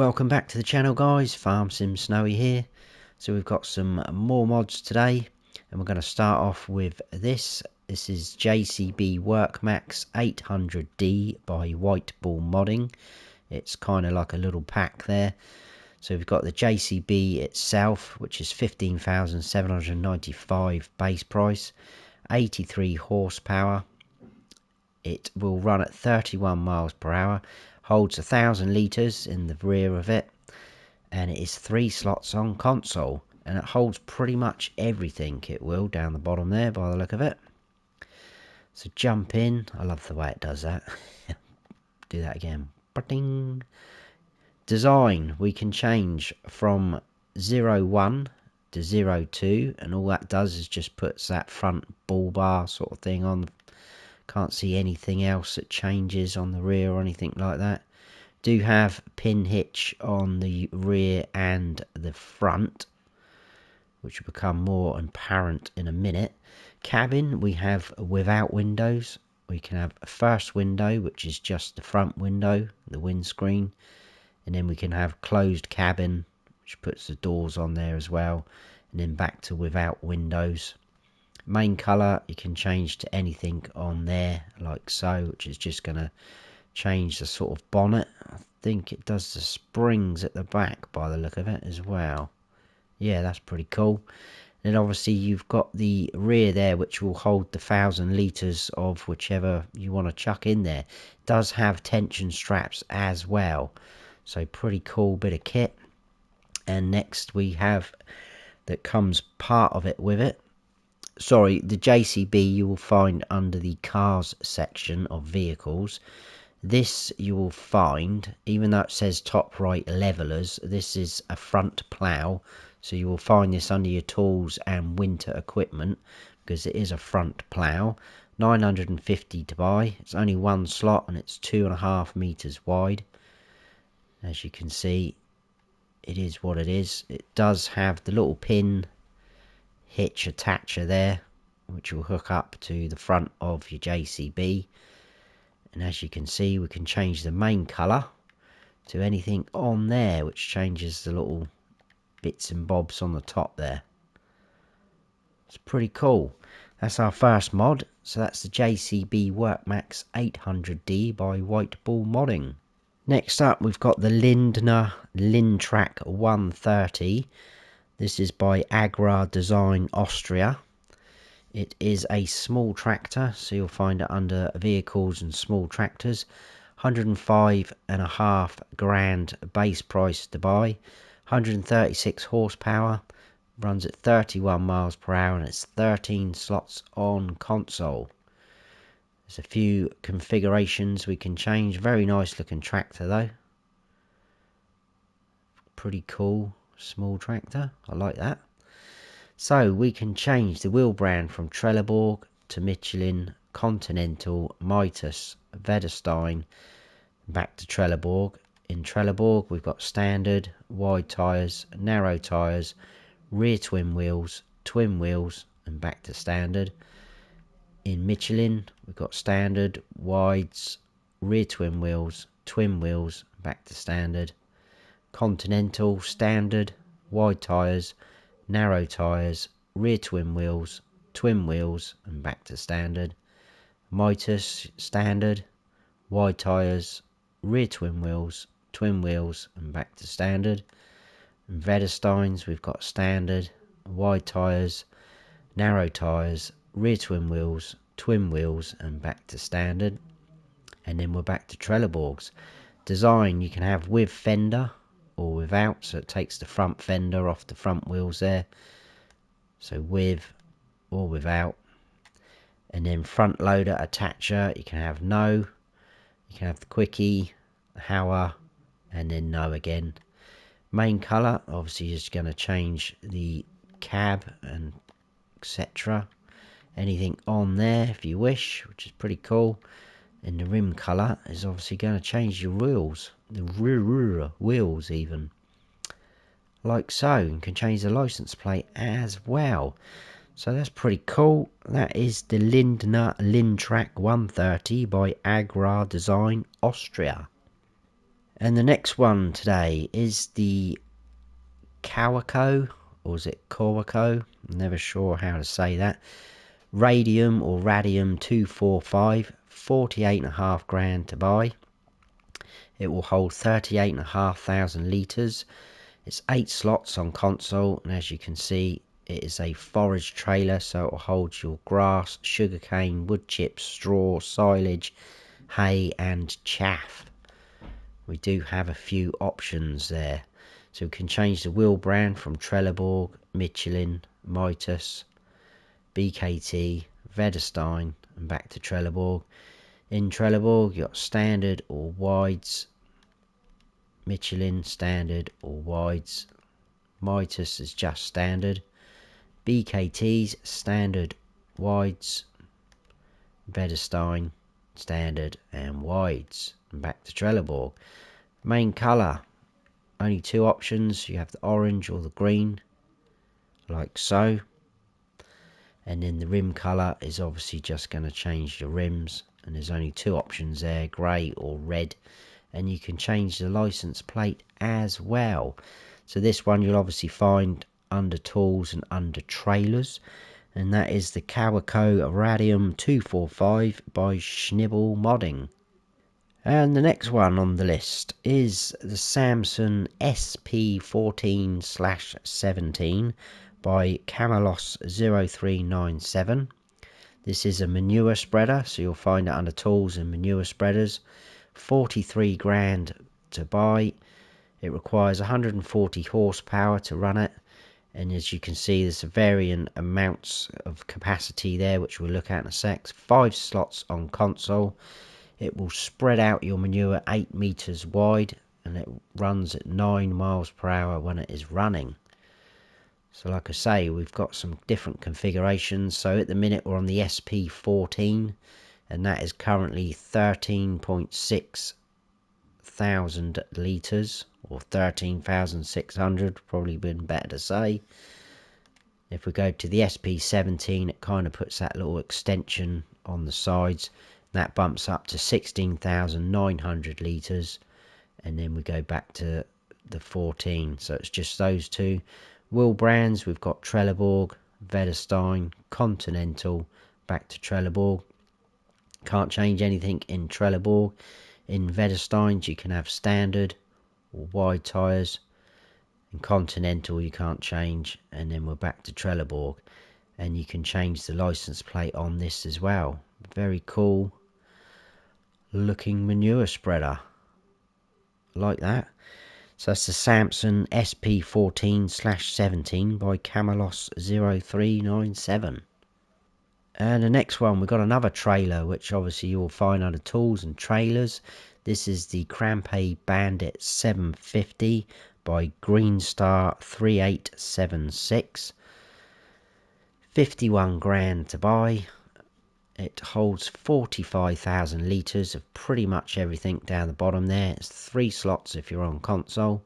Welcome back to the channel, guys. Farm Sim Snowy here. So we've got some more mods today, and we're going to start off with this. This is JCB Workmax 800D by WhiteBull Modding. It's kind of like a little pack there. So we've got the JCB itself, which is 15,795 base price, 83 horsepower. It will run at 31 miles per hour. Holds 1,000 litres in the rear of it, and it is 3 slots on console, and it holds pretty much everything. It will down the bottom there by the look of it. So jump in. I love the way it does that. Do that again. Ba-ding. Design, we can change from 01 to 02, and all that does is just puts that front bull bar sort of thing on. Can't see anything else that changes on the rear or anything like that. Do have pin hitch on the rear and the front, which will become more apparent in a minute. Cabin, we have without windows. We can have a first window, which is just the front window, the windscreen. And then we can have closed cabin, which puts the doors on there as well. And then back to without windows. Main colour, you can change to anything on there, like so, which is just going to change the sort of bonnet. I think it does the springs at the back by the look of it as well. Yeah, that's pretty cool. Then obviously you've got the rear there, which will hold the 1,000 litres of whichever you want to chuck in there. It does have tension straps as well, so pretty cool bit of kit. And next we have, that comes part of it with it. Sorry, the JCB you will find under the cars section of vehicles. This you will find, even though it says top right levelers, this is a front plough. So you will find this under your tools and winter equipment, because it is a front plough. 950 to buy. It's only one slot and it's 2.5 meters wide. As you can see, it is what it is. It does have the little pin hitch attacher there, which will hook up to the front of your JCB. And as you can see, we can change the main colour to anything on there, which changes the little bits and bobs on the top there. It's pretty cool. That's our first mod. So that's the JCB Workmax 800D by WhiteBull Modding. Next up, we've got the Lindner Lintrac 130. This is by AgrarDesignAustria. It is a small tractor, so you'll find it under vehicles and small tractors. 105.5 grand base price to buy. 136 horsepower. Runs at 31 miles per hour, and it's 13 slots on console. There's a few configurations we can change. Very nice looking tractor though. Pretty cool. Small tractor, I like that. So we can change the wheel brand from Trelleborg to Michelin, Continental, Mitas, Vederstein, back to Trelleborg. In Trelleborg we've got standard, wide tyres, narrow tyres, rear twin wheels, and back to standard. In Michelin we've got standard, wides, rear twin wheels, back to standard. Continental, standard, wide tyres, narrow tyres, rear twin wheels, and back to standard. Mitas, standard, wide tyres, rear twin wheels, and back to standard. And Vedersteins, we've got standard, wide tyres, narrow tyres, rear twin wheels, and back to standard. And then we're back to Trelleborg's. Design, you can have with fender or without, so it takes the front fender off the front wheels there, so with or without. And then front loader attacher, you can have no, you can have the quickie, the hour, and then no again. Main colour, obviously is going to change the cab and etc. Anything on there if you wish, which is pretty cool. And the rim colour is obviously going to change your wheels, the rear wheels even, like so. You can change the license plate as well. So that's pretty cool. That is the Lindner Lintrac 130 by AgrarDesignAustria. And the next one today is the Kaweco, or is it Kaweco? I'm never sure how to say that. Radium or Radium 245, 48.5 grand to buy. It will hold 38,500 litres. It's 8 slots on console, and as you can see, it is a forage trailer, so it will hold your grass, sugarcane, wood chips, straw, silage, hay and chaff. We do have a few options there. So we can change the wheel brand from Trelleborg, Michelin, Mitas, BKT, Vredestein and back to Trelleborg. In Trelleborg you've got standard or wides, Michelin standard or wides, Mitas is just standard, BKT's standard, wides, Vredestein standard and wides, and back to Trelleborg. Main colour, only two options. You have the orange or the green, like so. And then the rim colour is obviously just going to change the rims, and there's only two options there, grey or red. And you can change the license plate as well. So this one you'll obviously find under tools and under trailers, and that is the Kaweco Radium 245 by Schnibbl Modding. And the next one on the list is the Samson SP1417 by Camelos0397. This is a manure spreader, so you'll find it under tools and manure spreaders. 43 grand to buy. It requires 140 horsepower to run it, and as you can see there's varying amounts of capacity there, which we'll look at in a sec. 5 slots on console. It will spread out your manure 8 meters wide, and it runs at 9 miles per hour when it is running. So like I say, we've got some different configurations. So at the minute we're on the SP14, and that is currently 13.6 thousand litres, or 13,600, probably been better to say. If we go to the SP17, it kind of puts that little extension on the sides. That bumps up to 16,900 litres, and then we go back to the 14. So it's just those two. Wheel brands, we've got Trelleborg, Vredestein, Continental, back to Trelleborg. Can't change anything in Trelleborg. In Vredestein you can have standard or wide tyres. In Continental you can't change, and then we're back to Trelleborg. And you can change the license plate on this as well. Very cool looking manure spreader, like that. So that's the Samson SP14/17 by Camelos0397. And the next one, we've got another trailer, which obviously you will find under tools and trailers. This is the Krampe Bandit 750 by Greenstar 3876. 51 grand to buy. It holds 45,000 litres of pretty much everything down the bottom there. It's 3 slots if you're on console.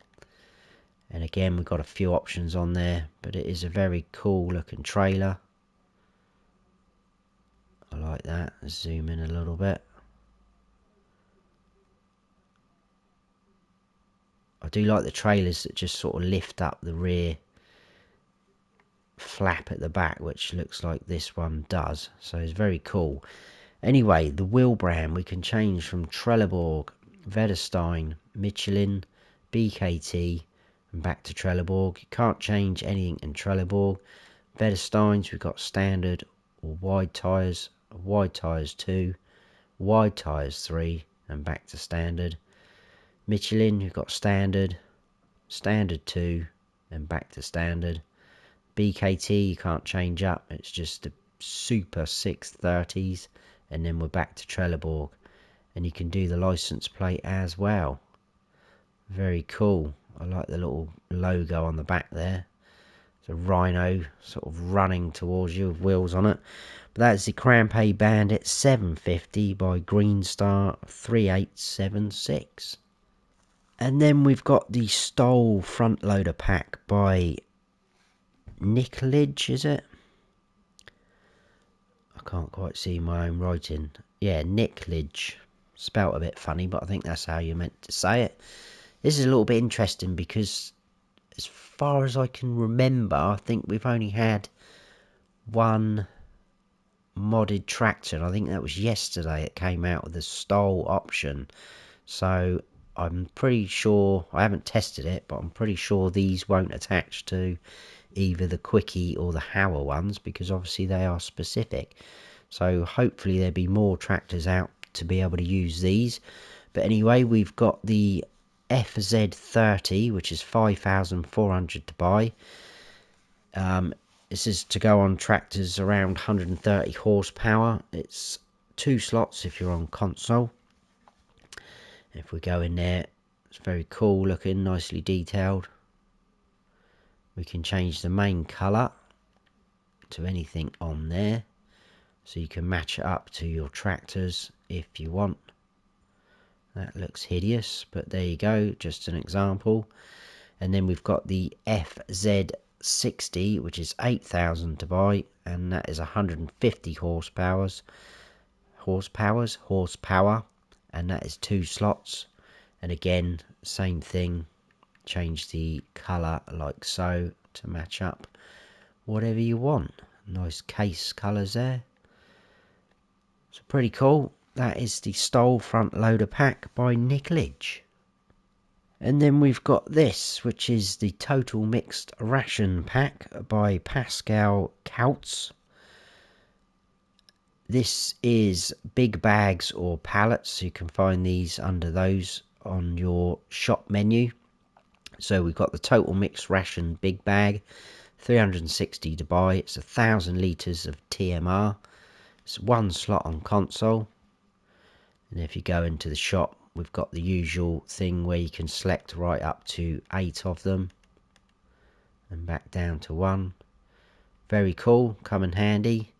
And again, we've got a few options on there, but it is a very cool looking trailer. I like that. Let's zoom in a little bit. I do like the trailers that just sort of lift up the rear flap at the back, which looks like this one does. So it's very cool. Anyway, the wheel brand we can change from Trelleborg, Vredestein, Michelin, BKT and back to Trelleborg. You can't change anything in Trelleborg. Vredesteins, we've got standard or wide tyres 2, wide tyres 3 and back to standard. Michelin, you've got standard 2 and back to standard. BKT you can't change up, it's just the super 630s, and then we're back to Trelleborg, and you can do the license plate as well. Very cool. I like the little logo on the back there. It's a rhino sort of running towards you with wheels on it. But that's the Krampe Bandit 750 by Greenstar 3876. And then we've got the Stoll Frontloader pack by Niklge, is it? I can't quite see my own writing. Yeah, Niklge. Spelt a bit funny, but I think that's how you're meant to say it. This is a little bit interesting because as far as I can remember, I think we've only had one modded tractor, and I think that was yesterday it came out with the Stoll option. So I'm pretty sure, I haven't tested it, but I'm pretty sure these won't attach to either the Quickie or the Hauer ones, because obviously they are specific. So hopefully there'll be more tractors out to be able to use these. But anyway, we've got the FZ30, which is 5,400 to buy. This is to go on tractors around 130 horsepower. It's 2 slots if you're on console. If we go in there, it's very cool looking, nicely detailed. We can change the main colour to anything on there, so you can match it up to your tractors if you want. That looks hideous, but there you go, just an example. And then we've got the FZ60, which is 8,000 to buy, and that is 150 horsepower, and that is 2 slots. And again, same thing, change the colour like so to match up whatever you want. Nice case colours there. So pretty cool. That is the Stoll front loader pack by Niklge. And then we've got this, which is the Total Mixed Ration pack by Pascal Kautz. This is big bags or pallets. You can find these under those on your shop menu. So we've got the Total Mixed Ration big bag, 360 to buy. It's 1,000 litres of TMR. It's 1 slot on console. And if you go into the shop, we've got the usual thing where you can select right up to 8 of them. And back down to 1. Very cool, come in handy.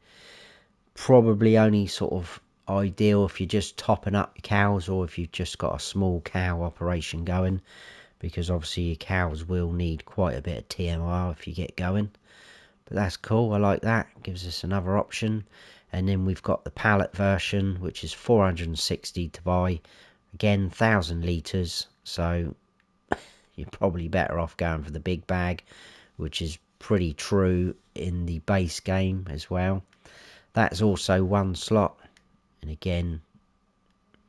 Probably only sort of ideal if you're just topping up your cows, or if you've just got a small cow operation going, because obviously your cows will need quite a bit of TMR if you get going. But that's cool, I like that, gives us another option. And then we've got the pallet version, which is 460 to buy. Again, 1,000 litres, so you're probably better off going for the big bag, which is pretty true in the base game as well. That's also 1 slot, and again,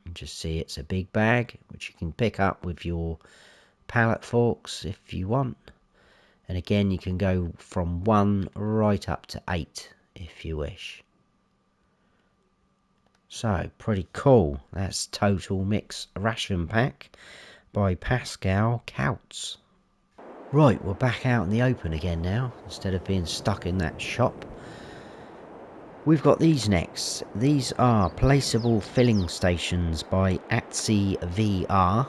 you just see it's a big bag, which you can pick up with your pallet forks if you want. And again, you can go from 1 right up to 8 if you wish. So, pretty cool. That's Total Mix Ration Pack by Pascal Kautz. Right, we're back out in the open again now, instead of being stuck in that shop. We've got these next. These are Placeable filling stations by AtzeVR.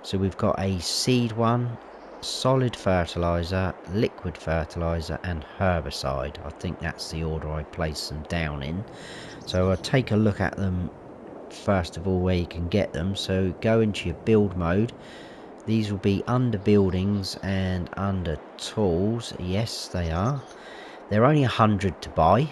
So we've got a seed one, solid fertiliser, liquid fertiliser and herbicide. I think that's the order I place them down in. So I'll take a look at them first of all where you can get them. So go into your build mode. These will be under buildings and under tools. Yes, they are. They're only 100 to buy.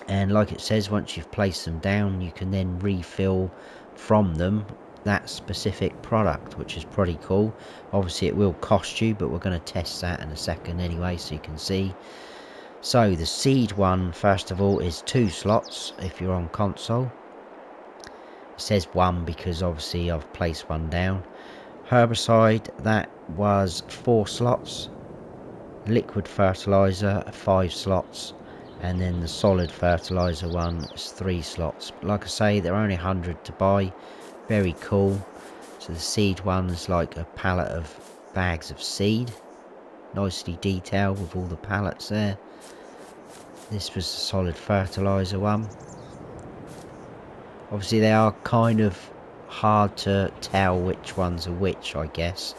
And like it says, once you've placed them down, you can then refill from them that specific product, which is pretty cool. Obviously it will cost you, but we're going to test that in a second anyway, so you can see. So the seed one, first of all, is 2 slots if you're on console. It says 1 because obviously I've placed one down. Herbicide, that was 4 slots. Liquid fertilizer, 5 slots. And then the solid fertilizer one is 3 slots. But like I say, they're only 100 to buy. Very cool. So the seed one is like a pallet of bags of seed. Nicely detailed with all the pallets there. This was the solid fertilizer one. Obviously they are kind of hard to tell which ones are which, I guess.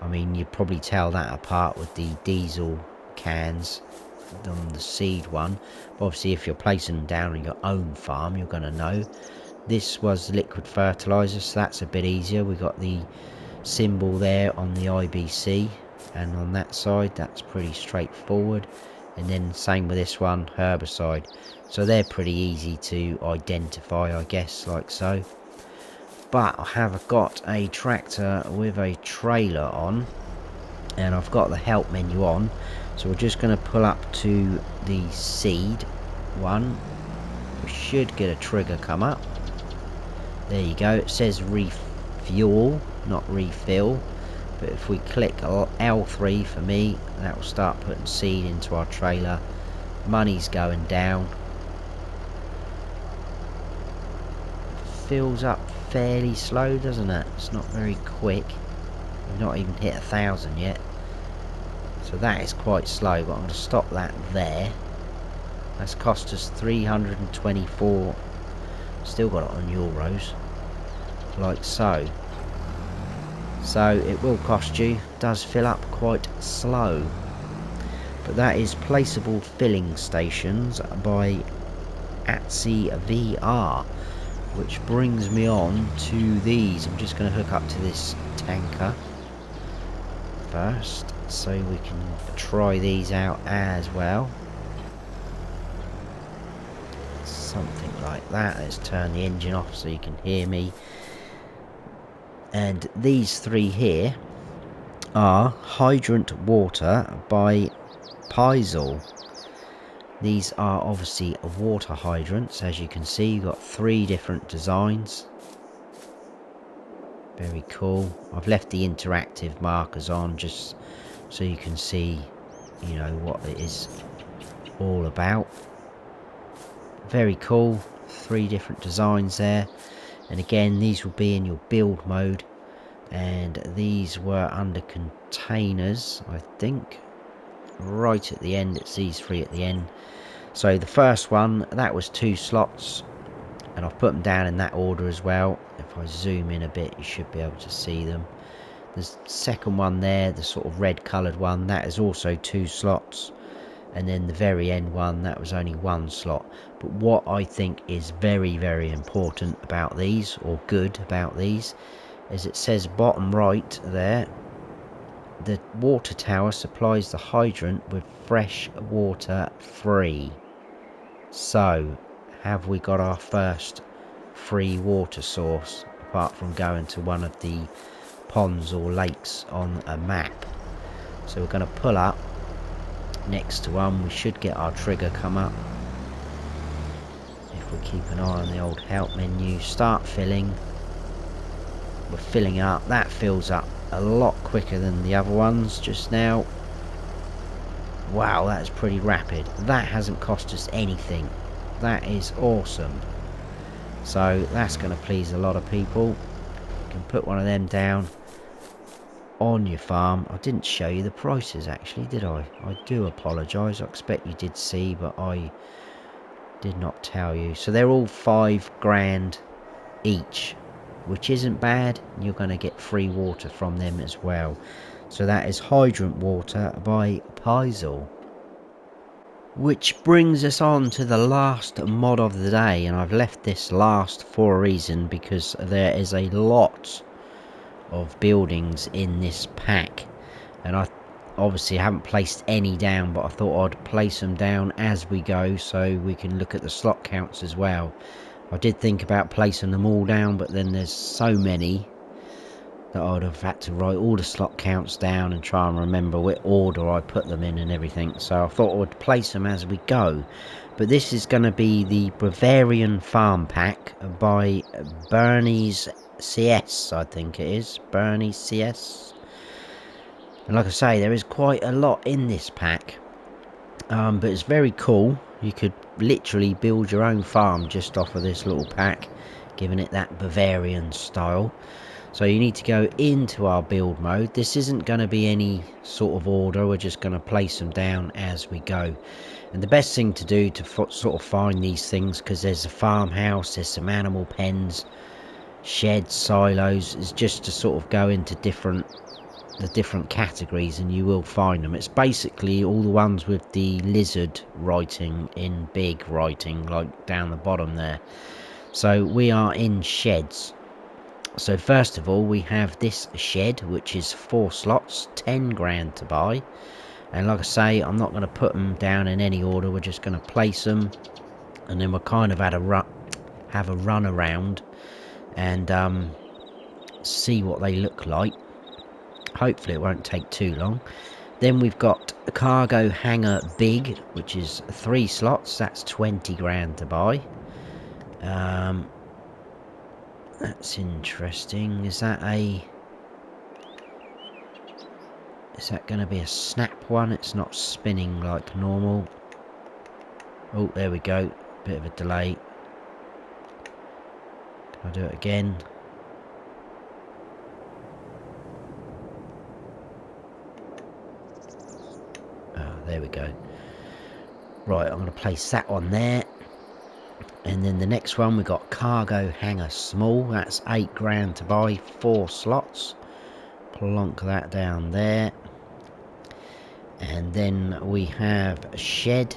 I mean, you'd probably tell that apart with the diesel cans on the seed one. But obviously if you're placing them down on your own farm, you're going to know. This was liquid fertilizer, so that's a bit easier. We got the symbol there on the IBC, and on that side that's pretty straightforward. And then same with this one, herbicide. So they're pretty easy to identify, I guess, like so. But I have got a tractor with a trailer on, and I've got the help menu on. So we're just going to pull up to the seed one. We should get a trigger come up. There you go. It says refuel, not refill. But if we click L3 for me, that will start putting seed into our trailer. Money's going down. Fills up fairly slow, doesn't it? It's not very quick. We've not even hit 1,000 yet. So that is quite slow, but I'm going to stop that there. That's cost us 324. Still got it on euros. Like so. So it will cost you. Does fill up quite slow. But that is Placeable filling stations by AtzeVR. Which brings me on to these. I'm just going to hook up to this tanker first, so we can try these out as well. Something like that. Let's turn the engine off so you can hear me. And these three here are Hydrant water by Piesel. These are obviously water hydrants. As you can see, you've got 3 different designs. Very cool. I've left the interactive markers on just so you can see, you know, what it is all about. Very cool. 3 different designs there. And again, these will be in your build mode. And these were under containers, I think. Right at the end, it's these 3 at the end. So the first one, that was 2 slots, and I've put them down in that order as well. If I zoom in a bit, you should be able to see them. The second one there, the sort of red coloured one, that is also 2 slots. And then the very end one, that was only 1 slot. But what I think is very, very important about these, or good about these, is it says bottom right there, the water tower supplies the hydrant with fresh water free. So, have we got our first free water source, apart from going to one of the ponds or lakes on a map? So we're going to pull up next to one. We should get our trigger come up. If we keep an eye on the old help menu, start filling. We're filling up. That fills up a lot quicker than the other ones just now. Wow, that's pretty rapid. That hasn't cost us anything. That is awesome. So that's going to please a lot of people. You can put one of them down on your farm. I didn't show you the prices actually, did I? I do apologise. I expect you did see, but I did not tell you. So they're all 5 grand each, which isn't bad. You're going to get free water from them as well. So that is Hydrant water by Piesel. Which brings us on to the last mod of the day, and I've left this last for a reason, because there is a lot of buildings in this pack, and I obviously haven't placed any down, but I thought I'd place them down as we go so we can look at the slot counts as well. I did think about placing them all down, but then there's so many that I'd have had to write all the slot counts down and try and remember what order I put them in and everything. So I thought I would place them as we go. But this is going to be the Bavarian Farm Pack by BERNIESCS, I think it is. BERNIESCS. And like I say, there is quite a lot in this pack. But it's very cool. You could literally build your own farm just off of this little pack, giving it that Bavarian style. So you need to go into our build mode. This isn't going to be any sort of order. We're just going to place them down as we go. And the best thing to do to sort of find these things, because there's a farmhouse, there's some animal pens, sheds, silos, is just to sort of go into the different categories and you will find them. It's basically all the ones with the lizard writing in big writing, like down the bottom there. So we are in sheds. So first of all, we have this shed, which is 4 slots, 10 grand to buy. And like I say, I'm not going to put them down in any order. We're just going to place them, and then we'll kind of have a run around and see what they look like. Hopefully it won't take too long. Then we've got a cargo hangar big, which is 3 slots. That's 20 grand to buy. That's interesting. Is that going to be a snap one? It's not spinning like normal. Oh, there we go. Bit of a delay. Can I do it again? Oh, there we go. Right, I'm going to place that on there. And then the next one, we've got cargo hangar small. That's 8 grand to buy, 4 slots. Plonk that down there. And then we have a shed,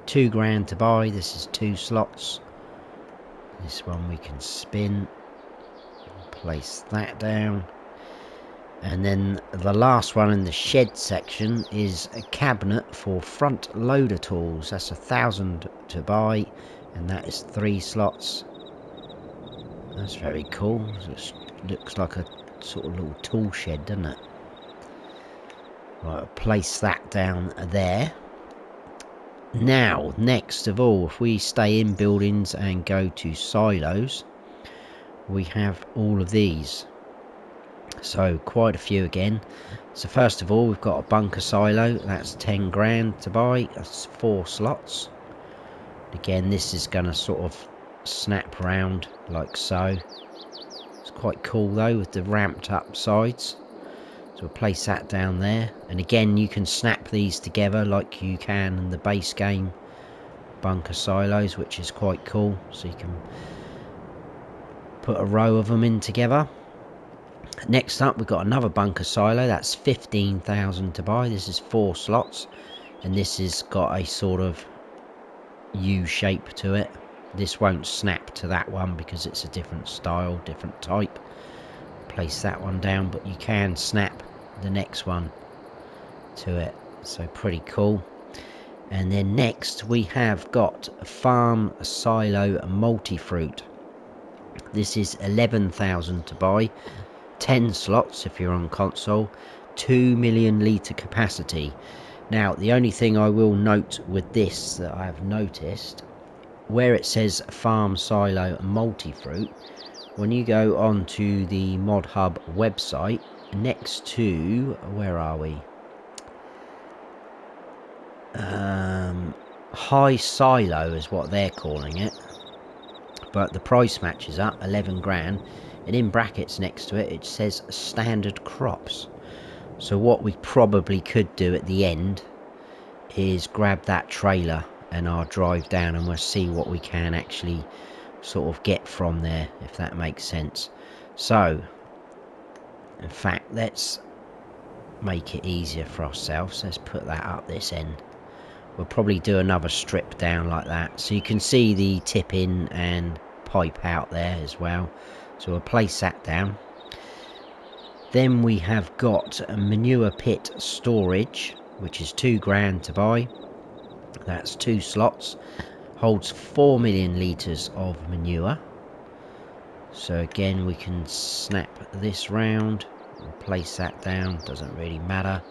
2 grand to buy. This is 2 slots. This one we can spin. Place that down. And then the last one in the shed section is a cabinet for front loader tools. That's 1,000 to buy, and that is 3 slots. That's very cool. It looks like a sort of little tool shed, doesn't it? Right, I'll place that down there. Now, next of all, if we stay in buildings and go to silos, we have all of these. So quite a few again. So first of all, we've got a bunker silo. That's 10 grand to buy. That's 4 slots. Again, this is going to sort of snap round like so. It's quite cool though with the ramped up sides. So we'll place that down there. And again, you can snap these together like you can in the base game bunker silos, which is quite cool. So you can put a row of them in together. Next up, we've got another bunker silo. That's 15,000 to buy. This is 4 slots, and this has got a sort of U shape to it. This won't snap to that one because it's a different style, different type. Place that one down, but you can snap the next one to it. So pretty cool. And then next we have got a farm silo multi-fruit. This is 11,000 to buy. 10 slots if you're on console, 2 million litre capacity. Now, the only thing I will note with this that I've noticed, where it says farm silo multi-fruit, when you go onto the Mod Hub website, next to, where are we? High silo is what they're calling it, but the price matches up, 11 grand. And in brackets next to it, it says standard crops. So what we probably could do at the end is grab that trailer and I'll drive down and we'll see what we can actually sort of get from there, if that makes sense. So, in fact, let's make it easier for ourselves. Let's put that up this end. We'll probably do another strip down like that. So you can see the tip in and pipe out there as well. So we'll place that down. Then we have got a manure pit storage, which is 2 grand to buy. That's 2 slots. Holds 4 million litres of manure. So again, we can snap this round. We'll place that down. Doesn't really matter.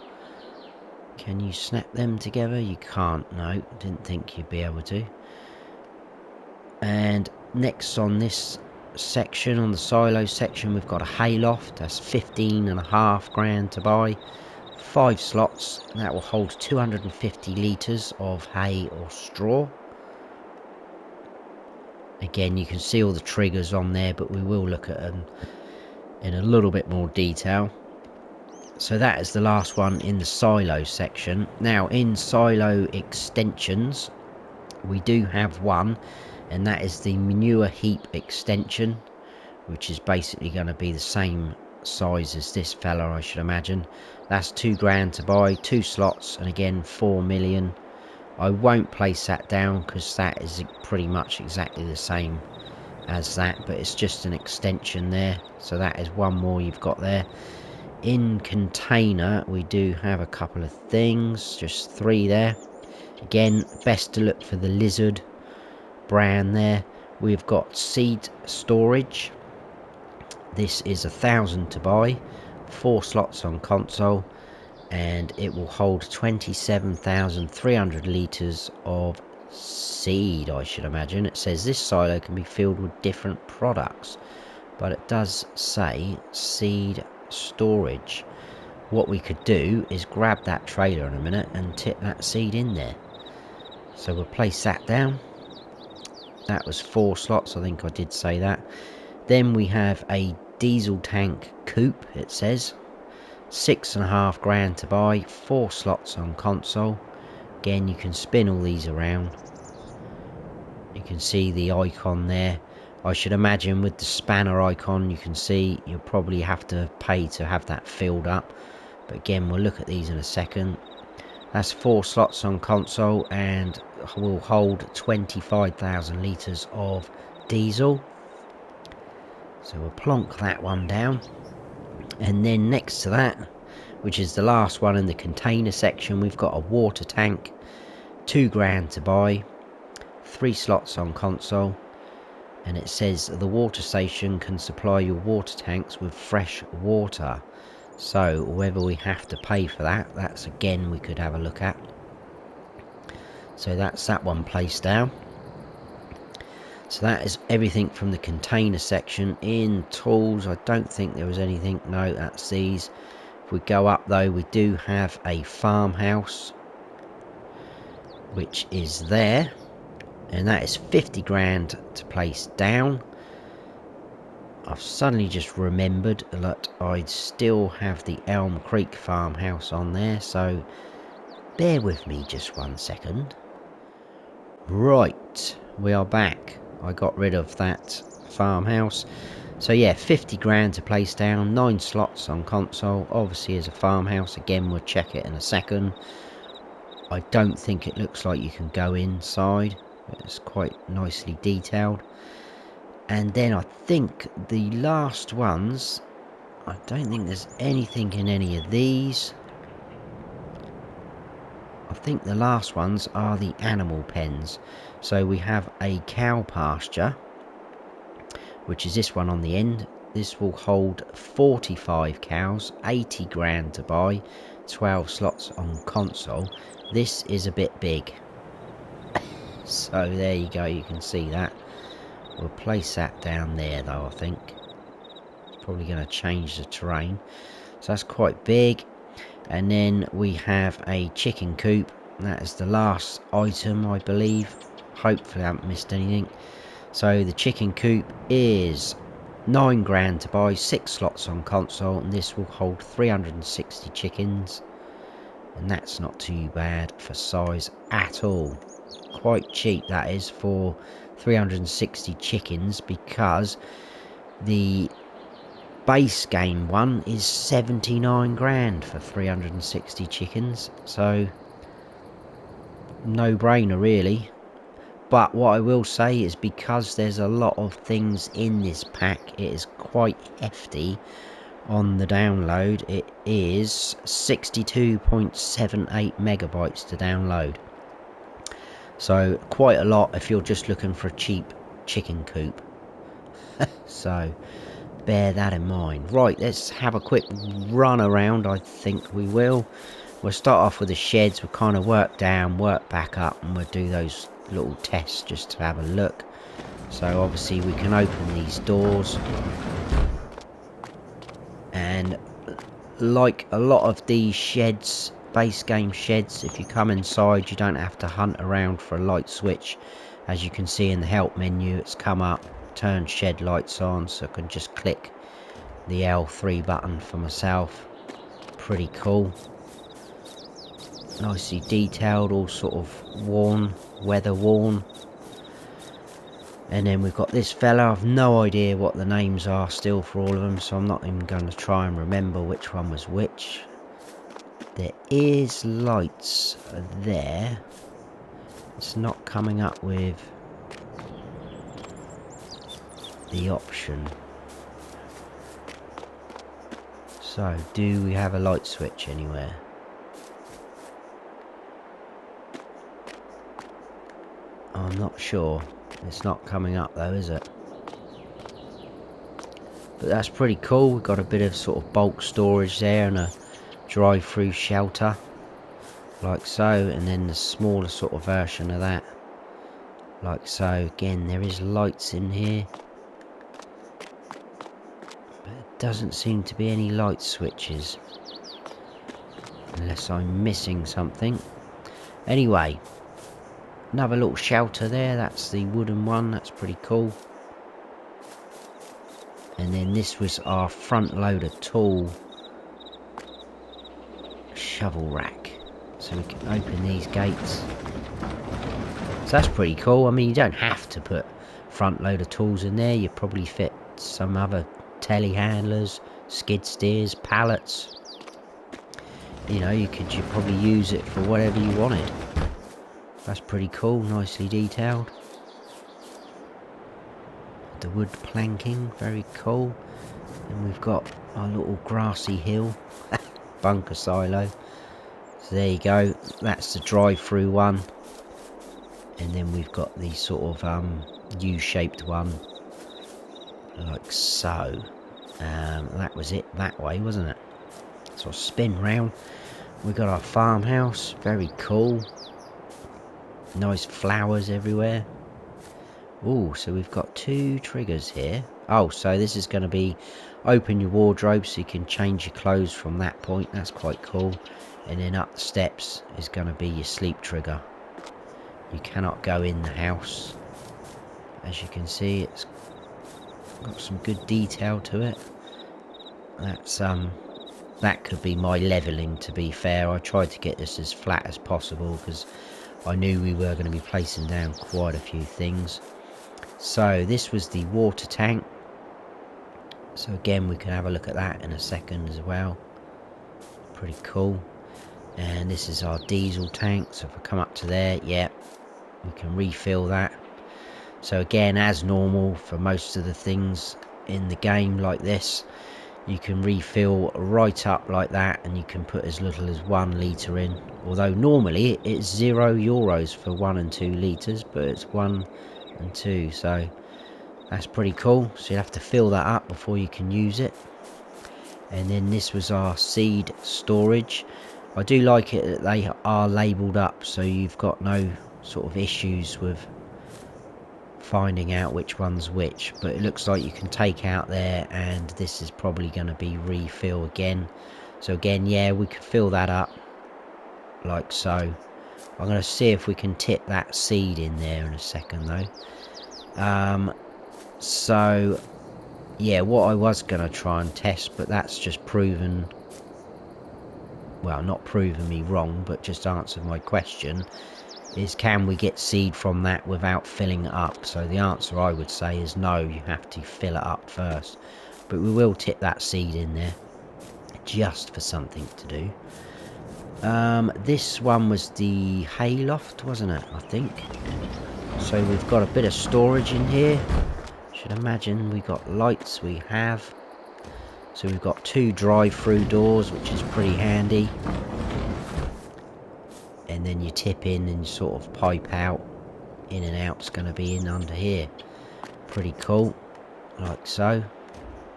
Can you snap them together? You can't. No, didn't think you'd be able to. And next on this section, on the silo section, we've got a hayloft. That's 15.5 grand to buy. 5 slots. That will hold 250 litres of hay or straw. Again, you can see all the triggers on there, but we will look at them in a little bit more detail. So that is the last one in the silo section. Now, in silo extensions, we do have one, and that is the manure heap extension, which is basically going to be the same size as this fella, I should imagine. That's 2 grand to buy, 2 slots, and again 4 million. I won't place that down because that is pretty much exactly the same as that, but it's just an extension there. So that is one more you've got there. In container we do have a couple of things, just 3 there. Again, best to look for the Lizard brand there. We've got seed storage. This is 1,000 to buy, 4 slots on console, and it will hold 27,300 litres of seed, I should imagine. It says this silo can be filled with different products, but it does say seed storage. What we could do is grab that trailer in a minute and tip that seed in there. So we'll place that down. That was 4 slots, I think I did say that. Then we have a diesel tank coupe, it says. 6.5 grand to buy, 4 slots on console. Again, you can spin all these around. You can see the icon there. I should imagine with the spanner icon, you can see you'll probably have to pay to have that filled up. But again, we'll look at these in a second. That's 4 slots on console and will hold 25,000 litres of diesel. So we'll plonk that one down. And then next to that, which is the last one in the container section, we've got a water tank. 2 grand to buy, 3 slots on console. And it says the water station can supply your water tanks with fresh water. So whether we have to pay for that, that's again we could have a look at. So that's that one placed down. So that is everything from the container section. In tools, I don't think there was anything. No, that's these. If we go up though, we do have a farmhouse, which is there, and that is 50 grand to place down. I've suddenly just remembered that I still have the Elm Creek farmhouse on there, so bear with me just 1 second. Right, we are back. I got rid of that farmhouse. So yeah, 50 grand to place down, 9 slots on console. Obviously as a farmhouse, again we'll check it in a second. I don't think it looks like you can go inside. It's quite nicely detailed. And then I think the last ones, I don't think there's anything in any of these. I think the last ones are the animal pens. So we have a cow pasture, which is this one on the end. This will hold 45 cows, 80 grand to buy, 12 slots on console. This is a bit big. So there you go, you can see that. We'll place that down there though, I think. It's probably going to change the terrain. So that's quite big. And then we have a chicken coop. That is the last item, I believe. Hopefully I haven't missed anything. So the chicken coop is 9 grand to buy, 6 slots on console, and this will hold 360 chickens. And that's not too bad for size at all. Quite cheap that is for 360 chickens, because the base game one is 79 grand for 360 chickens. So no brainer really. But what I will say is, because there's a lot of things in this pack, it is quite hefty on the download. It is 62.78 megabytes to download. So quite a lot if you're just looking for a cheap chicken coop. So bear that in mind. Right, let's have a quick run around. I think we will. We'll start off with the sheds. We'll kind of work down, work back up, and we'll do those little tests just to have a look. So obviously we can open these doors, and like a lot of these sheds, base game sheds, if you come inside you don't have to hunt around for a light switch. As you can see in the help menu, it's come up, turn shed lights on, so I can just click the L3 button for myself. Pretty cool. Nicely detailed, all sort of worn, weather worn. And then we've got this fella. I've no idea what the names are still for all of them, so I'm not even going to try and remember which one was which. There is lights there. It's not coming up with the option. So, do we have a light switch anywhere? I'm not sure. It's not coming up though, is it? But that's pretty cool. We've got a bit of sort of bulk storage there and a drive-through shelter. Like so. And then the smaller sort of version of that. Like so. Again, there is lights in here. But there doesn't seem to be any light switches. Unless I'm missing something. Anyway. Another little shelter there. That's the wooden one. That's pretty cool. And then this was our front loader tool shovel rack. So we can open these gates. So that's pretty cool. I mean, you don't have to put front loader tools in there. You probably fit some other telehandlers, skid steers, pallets. You know, you probably use it for whatever you wanted. That's pretty cool, nicely detailed. The wood planking, very cool. And we've got our little grassy hill bunker silo. So there you go, that's the drive-through one. And then we've got the sort of U-shaped one, like so. That was it that way, wasn't it? So I'll spin round. We've got our farmhouse, very cool. Nice flowers everywhere. Oh, so we've got 2 triggers here. Oh, so this is going to be open your wardrobe so you can change your clothes from that point. That's quite cool. And then up the steps is going to be your sleep trigger. You cannot go in the house. As you can see, it's got some good detail to it. That's that could be my leveling, to be fair. I tried to get this as flat as possible because I knew we were going to be placing down quite a few things. So this was the water tank. So again, we can have a look at that in a second as well. Pretty cool. And this is our diesel tank. So if I come up to there, yeah, we can refill that. So again, as normal for most of the things in the game like this, you can refill right up like that, and you can put as little as 1 litre in. Although normally it's €0 for 1 and 2 litres, but it's 1 and 2, so that's pretty cool. So you have to fill that up before you can use it. And then this was our seed storage. I do like it that they are labelled up, so you've got no sort of issues with finding out which one's which. But it looks like you can take out there, and this is probably going to be refill again. So again, yeah, we can fill that up like so. I'm going to see if we can tip that seed in there in a second though. So yeah, what I was going to try and test, but that's just proven, well, not proven me wrong, but just answered my question, is can we get seed from that without filling it up? So the answer I would say is no, you have to fill it up first. But we will tip that seed in there just for something to do. This one was the hayloft, wasn't it, I think? So we've got a bit of storage in here. Should imagine we got lights, we have. So we've got 2 drive-through doors, which is pretty handy. And then you tip in and sort of pipe out. In and out's going to be in under here. Pretty cool, like so.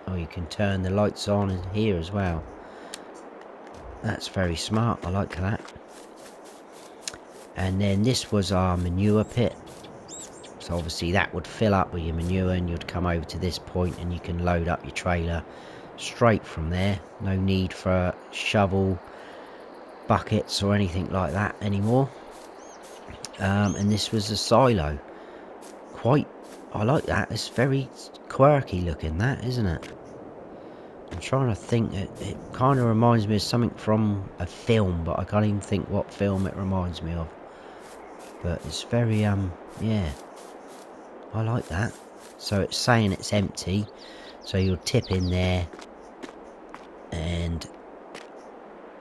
Oh, you can turn the lights on in here as well. That's very smart, I like that. And then this was our manure pit. So obviously that would fill up with your manure, and you'd come over to this point and you can load up your trailer straight from there. No need for a shovel, buckets or anything like that anymore. And this was a silo. I like that. It's very quirky looking, that, isn't it? I'm trying to think. It kind of reminds me of something from a film, but I can't even think what film it reminds me of. But it's very yeah, I like that. So it's saying it's empty, so you'll tip in there and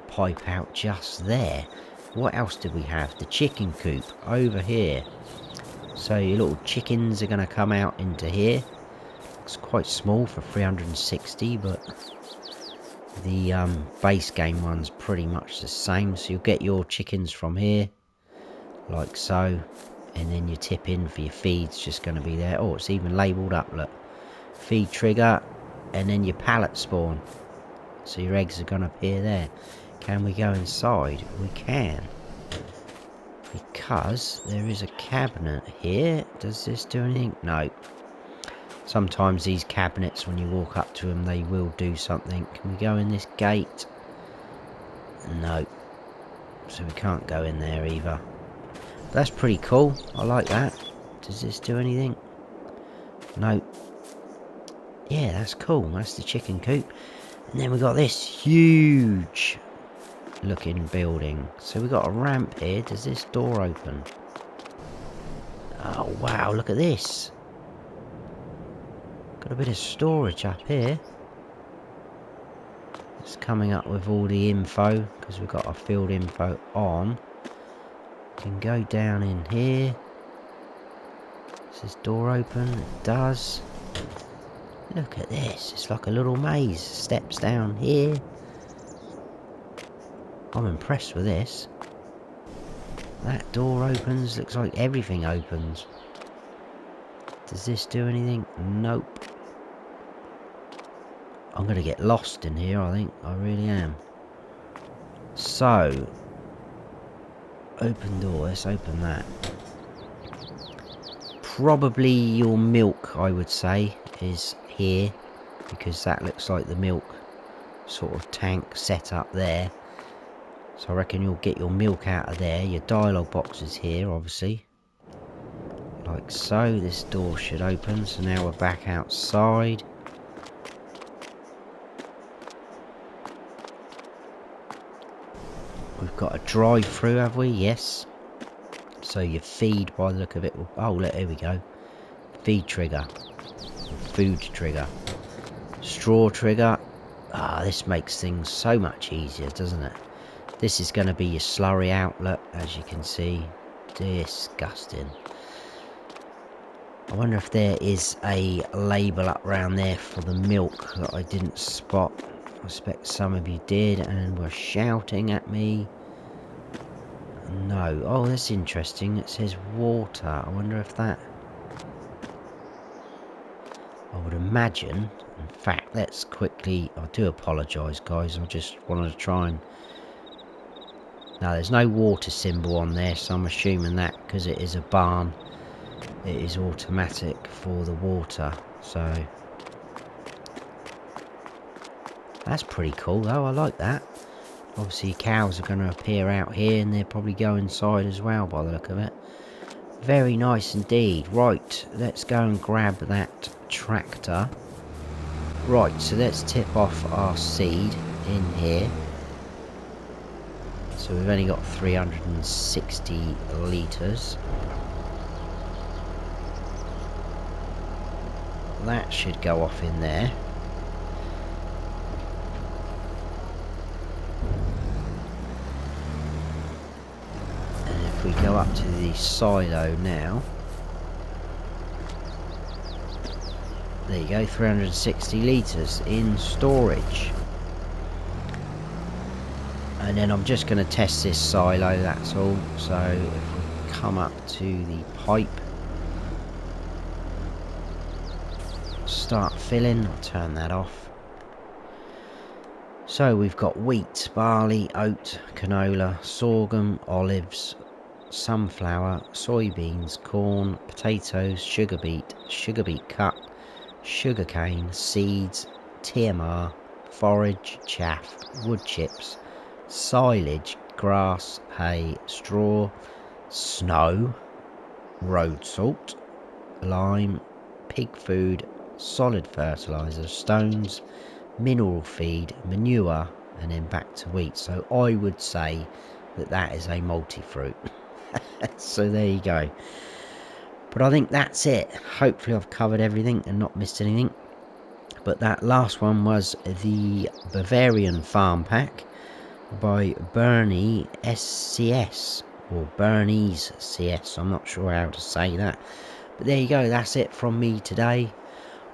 pipe out just there. What else did we have? The chicken coop over here. So your little chickens are going to come out into here. It's quite small for 360, but The base game one's pretty much the same. So you'll get your chickens from here, like so, and then your tip in for your feed's just going to be there. Oh, it's even labelled up, look. Feed trigger, and then your pallet spawn. So your eggs are going to appear there. Can we go inside? We can. Because there is a cabinet here. Does this do anything? No. Sometimes these cabinets, when you walk up to them, they will do something. Can we go in this gate? No. So we can't go in there either. That's pretty cool. I like that. Does this do anything? No. Yeah, that's cool. That's the chicken coop. And then we got this huge looking building. So we got a ramp here. Does this door open? Oh wow, look at this. Got a bit of storage up here. It's coming up with all the info because we've got our field info on. We can go down in here. Does this door open? It does. Look at this. It's like a little maze. Steps down here. I'm impressed with this. That door opens. Looks like everything opens. Does this do anything? Nope. I'm going to get lost in here, I think. I really am. So, open door. Let's open that. Probably your milk, I would say, is here. Because that looks like the milk sort of tank set up there. So I reckon you'll get your milk out of there. Your dialogue box is here, obviously. Like so. This door should open. So now we're back outside. We've got a drive-through, have we? Yes. So your feed, by the look of it, will... Oh, look, here we go. Feed trigger. Food trigger. Straw trigger. Ah, this makes things so much easier, doesn't it? This is going to be your slurry outlet, as you can see. Disgusting. I wonder if there is a label up around there for the milk that I didn't spot. I expect some of you did and were shouting at me. No. Oh, that's interesting. It says water. I wonder if that... I would imagine... In fact, let's quickly... I do apologise, guys. I just wanted to try and... Now, there's no water symbol on there, so I'm assuming that because it is a barn, it is automatic for the water. So... That's pretty cool though, I like that. Obviously cows are going to appear out here and they'll probably go inside as well by the look of it. Very nice indeed. Right, let's go and grab that tractor. Right, so let's tip off our seed in here. So we've only got 360 litres. That should go off in there. If we go up to the silo now, there you go, 360 litres in storage. And then I'm just going to test this silo, that's all. So if we come up to the pipe, start filling, I'll turn that off. So we've got wheat, barley, oat, canola, sorghum, olives, sunflower, soybeans, corn, potatoes, sugar beet cup, sugarcane, seeds, TMR, forage, chaff, wood chips, silage, grass, hay, straw, snow, road salt, lime, pig food, solid fertiliser, stones, mineral feed, manure, and then back to wheat. So I would say that that is a multi-fruit. So there you go. But I think that's it. Hopefully I've covered everything and not missed anything. But that last one was the Bavarian farm pack by BERNIESCS, or BERNIESCS. I'm not sure how to say that. But there you go. That's it from me today.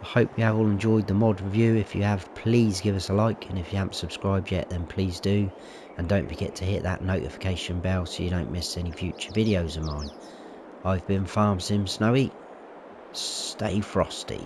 I hope you have all enjoyed the mod review. If you have, please give us a like, and if you haven't subscribed yet, then please do, and don't forget to hit that notification bell so you don't miss any future videos of mine. I've been Farm Sim Snowy. Stay frosty.